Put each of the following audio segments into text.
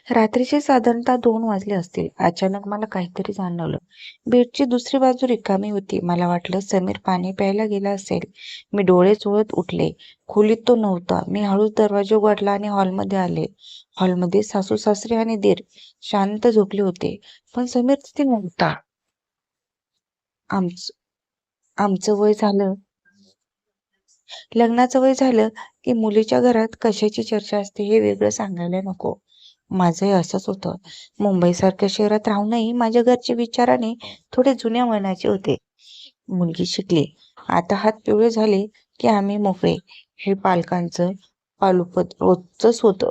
रात्रीचे साधारणतः 2 वाजले असतील. अचानक मला काहीतरी जाणवलं. बेडची दुसरी बाजू रिकामी होती. मला वाटलं समीर पाणी प्यायला गेला असेल. मी डोळे चोळत उठले. खोलीत तो नव्हता. मी हळूच दरवाजा उघडला आणि हॉलमध्ये आले. हॉलमध्ये सासू-सासरे आणि दीर शांत झोपले होते. पण समीर तिथे नव्हता. आमचं आमचं वय झालं लग्नाचं वय झालं की मुलीच्या घरात कशाची चर्चा असते हे वेगळं सांगायला नको. माझंही असंच होतं. मुंबईसारख्या शहरात राहूनही माझ्या घरचे विचाराने थोडे जुन्या मनाचे होते. मुलगी शिकली, आता हात पिवळे झाले की आम्ही मोकळे, हे पालकांचं पालुपद रोजच होतं.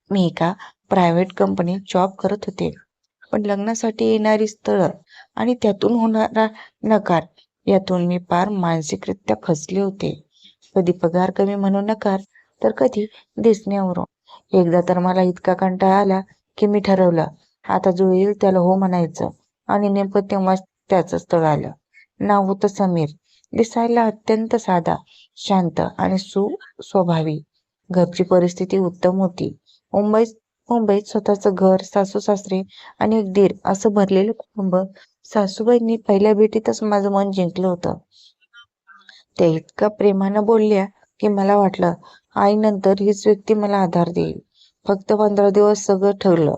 मी एका प्रायव्हेट कंपनीत जॉब करत होते. पण लग्नासाठी येणारी स्थळं आणि त्यातून होणारा नकार यातून मी पार मानसिकरित्या खचले होते. कधी पगार कमी म्हणून नकार, तर कधी दिसण्यावरून. एकदा तर मला इतका कंटाळा आला की मी ठरवलं, आता जो येईल त्याला हो म्हणायचं. आणि नेमकं तेव्हाच त्याचं स्थळ आलं. नाव होतं समीर. दिसायला अत्यंत साधा, शांत आणि सुस्वभावी. घरची परिस्थिती उत्तम होती. मुंबईत मुंबईत स्वतःचं घर, सासू सासरे आणि एक दीर असं भरलेलं कुटुंब. सासूबाईंनी पहिल्या भेटीतच माझं मन जिंकलं होतं. त्या इतक्या प्रेमानं बोलल्या की मला वाटलं आईनंतर हीच व्यक्ती मला आधार देईल. फक्त 15 दिवस सगळं ठरलं.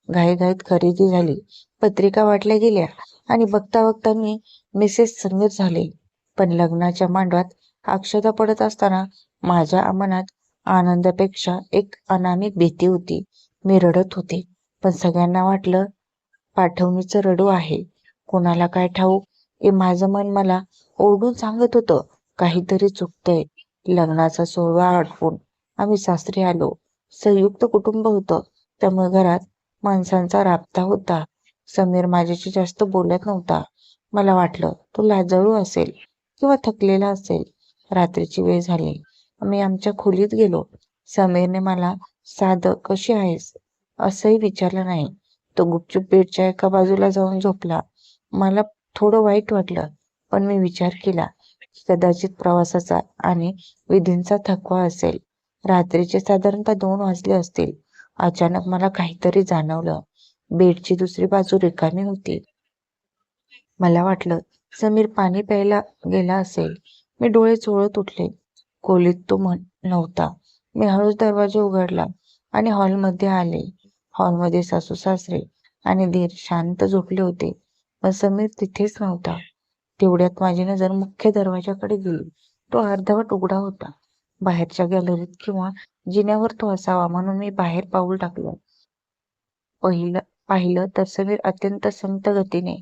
घाईघाईत खरेदी झाली, पत्रिका वाटल्या गेल्या आणि बघता बघता मी मिसेस समीर झाले. पण लग्नाच्या मांडवात अक्षता पडत असताना माझ्या मनात आनंदापेक्षा एक अनामिक भीती होती. मी रडत होते, पण सगळ्यांना वाटलं पाठवणीचं रडू आहे. कोणाला काय ठाऊक, हे माझं मन मला ओरडून सांगत होतं, काहीतरी चुकतंय. लग्नाचा सोहळा आटपून आम्ही सासरी आलो. संयुक्त कुटुंब होतं, त्यामुळे घरात माणसांचा राबता होता. समीर माझ्याशी जास्त बोलत नव्हता. मला वाटलं तो लाजाळू असेल किंवा थकलेला असेल. रात्रीची वेळ झाली. आम्ही आमच्या खोलीत गेलो. समीरने मला साधं कशी आहेस असंही विचारलं नाही. तो गुपचूप बेडच्या एका बाजूला जाऊन झोपला. मला थोडं वाईट वाटलं, पण मी विचार केला की कदाचित प्रवासाचा आणि विधींचा थकवा असेल. रात्रीचे साधारणतः 2 वाजले असतील. अचानक मला काहीतरी जाणवलं. बेडची दुसरी बाजू रिकामी होती. मला वाटलं समीर पाणी प्यायला गेला असेल. मी डोळे चोळत उठले. खोलीत तो नव्हता. मी हळूच दरवाजा उघडला आणि हॉलमध्ये आले. हॉलमध्ये सासू सासरे आणि दीर शांत झोपले होते, पण समीर तिथेच नव्हता. तेवढ्यात माझी नजर मुख्य दरवाजाकडे गेली. तो अर्धवट उघडा होता. बाहेरच्या गॅलरीत किंवा जिन्यावर तो असावा म्हणून मी बाहेर पाऊल टाकलं. पाहिलं तर समीर अत्यंत संथ गतीने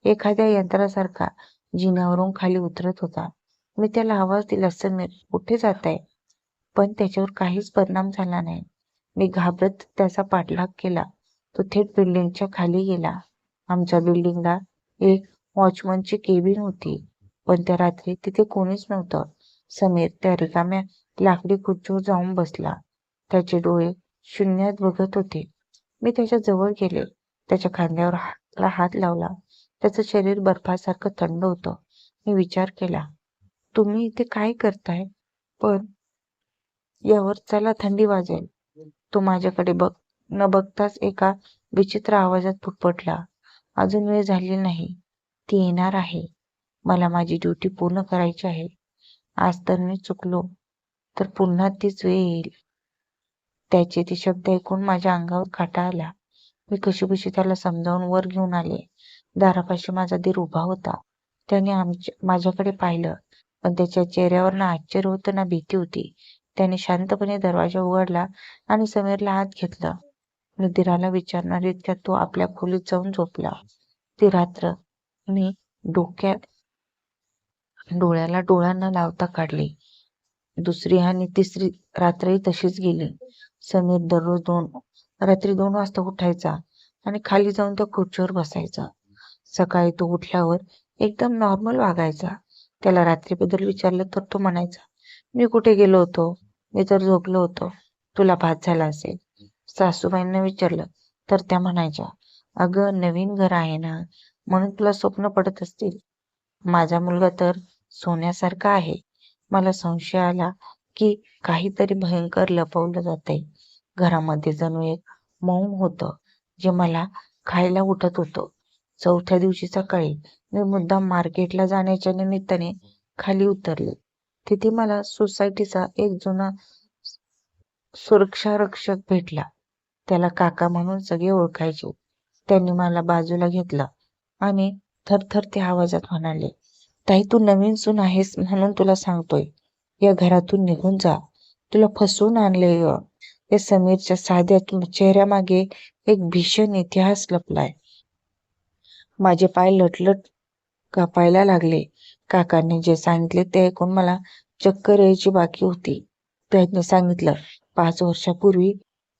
एखाद्या यंत्रासारखा जिन्यावरून खाली उतरत होता. मी त्याला आवाज दिला, समीर कुठे जाताय? पण त्याच्यावर काहीच परिणाम झाला नाही. मी घाबरत त्याचा पाठलाग केला. तो थेट बिल्डिंगच्या खाली गेला. आमच्या बिल्डिंगला एक वॉचमनची केबिन होती, पण त्या रात्री तिथे कोणीच नव्हतं. समीर त्या रिकाम्या लाकडी खुर्चीवर जाऊन बसला. त्याचे डोळे शून्यात बघत होते. मी त्याच्या जवळ गेले. त्याच्या खांद्यावर हात लावला. त्याचं शरीर बर्फासारखं थंड होतं. मी विचार केला, तुम्ही इथे काय करताय? पण यावर चला थंडी वाजेल. तो माझ्याकडे न बघताच एका विचित्र आवाजात पुटपुटला, अजून वेळ झाली नाही. ती येणार आहे. मला माझी ड्युटी पूर्ण करायची आहे. आज तर मी चुकलो तर पुन्हा तीच वेळ येईल. त्याचे ते शब्द ऐकून माझ्या अंगावर काटा आला. मी कशीबशी त्याला समजावून वर घेऊन आले. दारापाशी माझा दीर उभा होता. त्याने माझ्याकडे पाहिलं, पण त्याच्या चेहऱ्यावर ना आश्चर्य होतं ना भीती होती. त्याने शांतपणे दरवाजा उघडला आणि समीरला आत घेतलं. मी दीराला विचारणार इतक्यात तो आपल्या खोलीत जाऊन झोपला. ती रात्र मी डोळ्याला डोळा न लावता काढली. दुसरी आणि तिसरी रात्रही तशीच गेली. समीर दररोज रात्री 2 वाजता उठायचा आणि खाली जाऊन त्या खुर्चीवर बसायचा. सकाळी तो उठल्यावर एकदम नॉर्मल वागायचा. त्याला रात्रीबद्दल विचारलं तर तो म्हणायचा, मी कुठे गेलो होतो? मी तर झोपलो होतो. तुला भात झाला असेल. सासूबाईंना विचारलं तर त्या म्हणायच्या, अगं नवीन घर आहे ना, म्हणून तुला स्वप्न पडत असतील. माझा मुलगा तर सोन्यासारखा आहे. मला संशय आला की काहीतरी भयंकर लपवलं जातंय. घरामध्ये जणू एक मौन होतं जे मला खायला उठत होतं. चौथ्या दिवशी सकाळी मी मुद्दाम मार्केटला जाण्याच्या निमित्ताने खाली उतरले. तिथे मला सोसायटीचा एक जुना सुरक्षारक्षक भेटला. त्याला काका म्हणून सगळे ओळखायचे. त्यांनी मला बाजूला घेतलं आणि थरथरत्या आवाजात म्हणाले, ताई तू नवीन सून आहेस म्हणून तुला सांगतोय. या घरातून निघून जा. तुला फसवून आणले ग. या समीरच्या साध्या चेहऱ्यामागे एक भीषण इतिहास लपलाय. माझे पाय लटलट कापायला लागले. काकांनी जे सांगितले ते ऐकून मला चक्कर यायची बाकी होती. त्यांनी सांगितलं 5 वर्षापूर्वी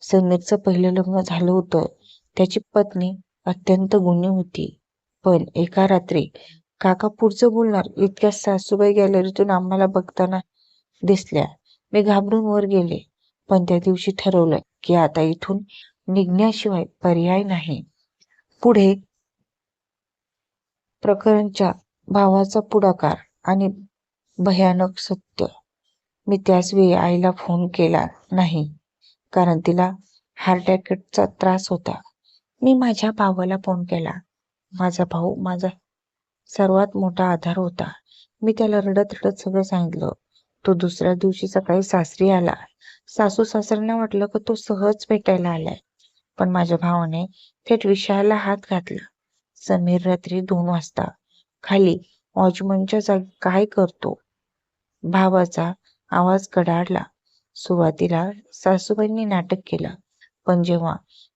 समीरचं पहिलं लग्न झालं होतं. त्याची पत्नी अत्यंत गुणी होती. पण एका रात्री काका पुढचं बोलणार इतक्या सासूबाई गॅलरीतून आम्हाला बघताना दिसल्या. मी घाबरून वर गेले. पण त्या दिवशी ठरवलं की आता इथून निघण्याशिवाय पर्याय नाही. पुढे प्रकरणच्या भावाचा पुढाकार आणि भयानक सत्य. मी त्याच वेळी आईला फोन केला नाही कारण तिला हार्ट अटॅकचा त्रास होता. मी माझ्या भावाला फोन केला. माझा भाऊ माझा सर्वात मोठा आधार होता. मी त्याला रडत रडत सगळं सांगितलं. तो दुसऱ्या दिवशी सकाळी सासरी आला. सासू सासऱ्यांना वाटलं की तो सहज भेटायला आलाय. पण माझ्या भावाने थेट विषयाला हात घातला. समीर रात्री 2 वाजता खाली वॉचमनच्या जागी काय करतो? भावाचा आवाज कडाडला. सुरुवातीला सासूबाईंनी नाटक केलं. पण जेव्हा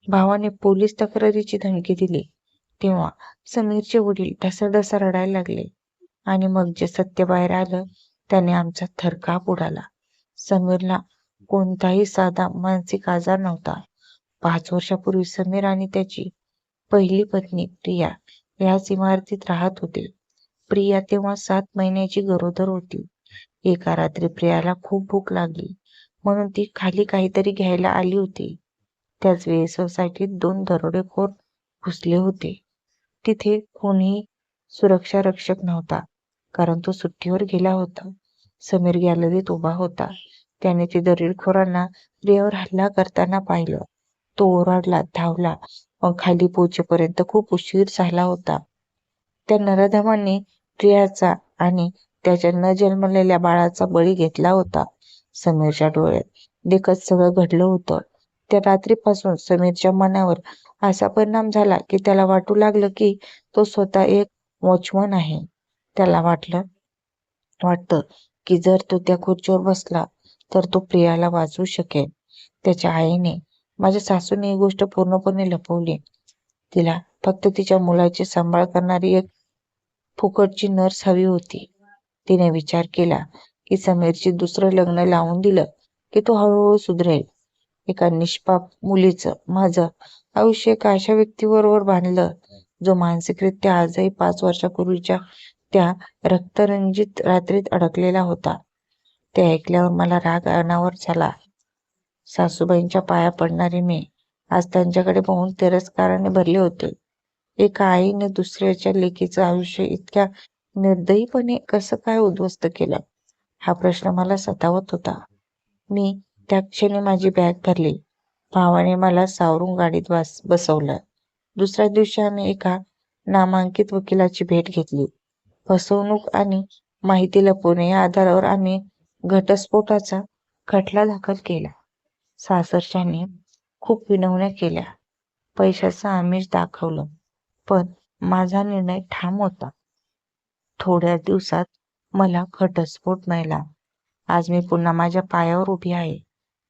भावाने पोलीस तक्रारीची धमकी दिली तेव्हा समीरचे वडील ढसाढसा रडायला लागले. आणि मग जे सत्य बाहेर आलं त्याने आमचा थरकाप उडाला. समीरला कोणताही साधा मानसिक आजार नव्हता. 5 वर्षापूर्वी समीर आणि त्याची पहिली पत्नी प्रिया याच इमारतीत राहत होते. प्रिया तेव्हा 7 महिन्याची गरोदर होती. एका रात्री प्रियाला खूप भूक लागली म्हणून ती खाली काहीतरी घ्यायला आली होती. त्याच वेळी सोसायटीत 2 दरोडेखोर घुसले होते. तिथे कोणीही सुरक्षा रक्षक नव्हता कारण तो सुट्टीवर गेला होता. समीर गॅलरीत उभा होता. त्याने ते दरोडेखोरांना प्रियावर हल्ला करताना पाहिलं. तो ओरडला, धावला, मग खाली पोहोचेपर्यंत खूप उशीर झाला होता. त्या नराधमांनी प्रियाचा आणि त्याच्या न जन्मलेल्या बाळाचा बळी घेतला होता. समीरच्या डोळ्यात देखत सगळं घडलं होतं. त्या रात्रीपासून समीरच्या मनावर असा परिणाम झाला की त्याला वाटू लागलं की तो स्वतः एक वॉचमन आहे. त्याला वाटतं की जर तो त्या खुर्चीवर बसला तर तो प्रियाला वाचवू शकेल. त्याच्या आईने, माझ्या सासूने ही गोष्ट पूर्णपणे लपवली. तिला फक्त तिच्या मुलाची सांभाळ करणारी एक फुकटची नर्स हवी होती. तिने विचार केला की समीरची दुसरं लग्न लावून दिलं की तो हळूहळू सुधरेल. एका निष्पाप मुलीचं माझं आयुष्य एका अशा व्यक्तीबरोबर बांधलं जो मानसिकरित्या आजही 5 वर्षापूर्वीच्या त्या रक्तरंजित रात्रीत अडकलेला होता. ते ऐकल्यावर मला राग अनावर झाला. सासूबाईंच्या पाया पडणारे मी आज त्यांच्याकडे पाहून तिरस्काराने भरले होते. एका आईने दुसऱ्याच्या लेकीचं आयुष्य इतक्या निर्दयीपणे कसं काय उद्ध्वस्त केलं हा प्रश्न मला सतावत होता. मी त्या क्षणी माझी बॅग भरली. भावाने मला सावरून गाडीत बसवलं. दुसऱ्या दिवशी आम्ही एका नामांकित वकिलाची भेट घेतली. फसवणूक आणि माहिती लपवणे या आधारावर आम्ही घटस्फोटाचा खटला दाखल केला. सासरच्यांनी खूप विनवण्या केल्या. पैशाचं आमिष दाखवलं. पण माझा निर्णय ठाम होता. थोड्या दिवसात मला घटस्फोट मिळाला. आज मी पुन्हा माझ्या पायावर उभी आहे.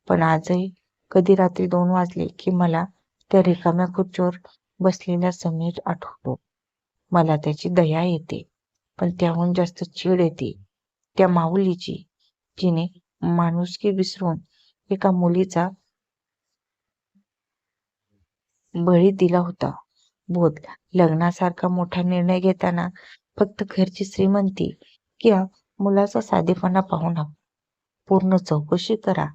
पण आजही कधी रात्री 2 वाजले की मला त्या रिकाम्या खुर्चीवर बसलेला समीर आठवतो. मला त्याची दया येते. पण त्याहून जास्त चीड येते त्या माऊलीची जिने माणुसकी विसरून एका मुलीचा बळी दिला होता. बोध लग्नासारखा मोठा निर्णय घेताना फक्त घरची श्रीमंती किंवा मुलाचा साधेपणा पाहू नका. पूर्ण चौकशी करा.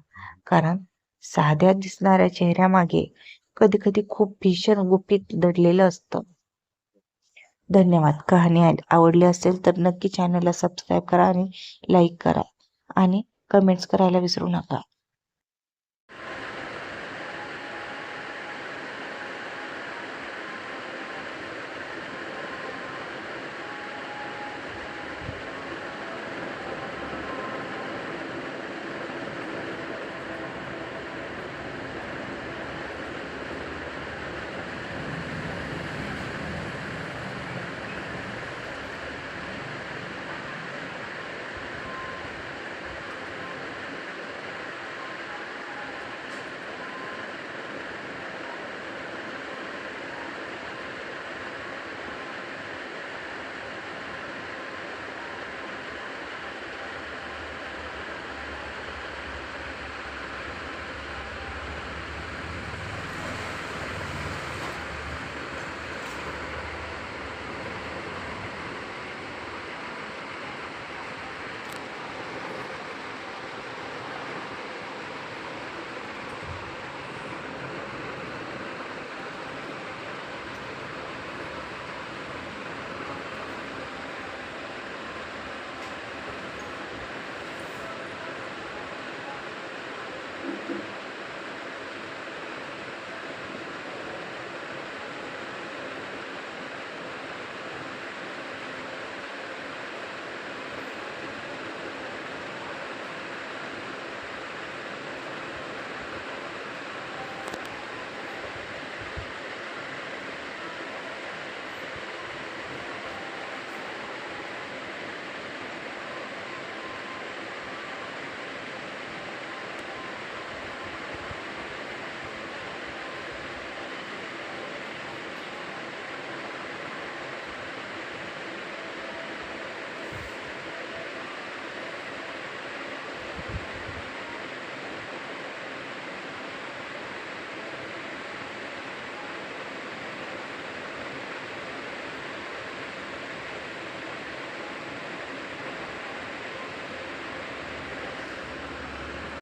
कारण साध्या दिसणाऱ्या चेहऱ्यामागे कधी कधी खूप भीषण गुपित दडलेलं असतं. धन्यवाद. कहाणी आवडली असेल तर नक्की चॅनलला सबस्क्राईब करा आणि लाईक करा आणि कमेंट्स करायला विसरू नका.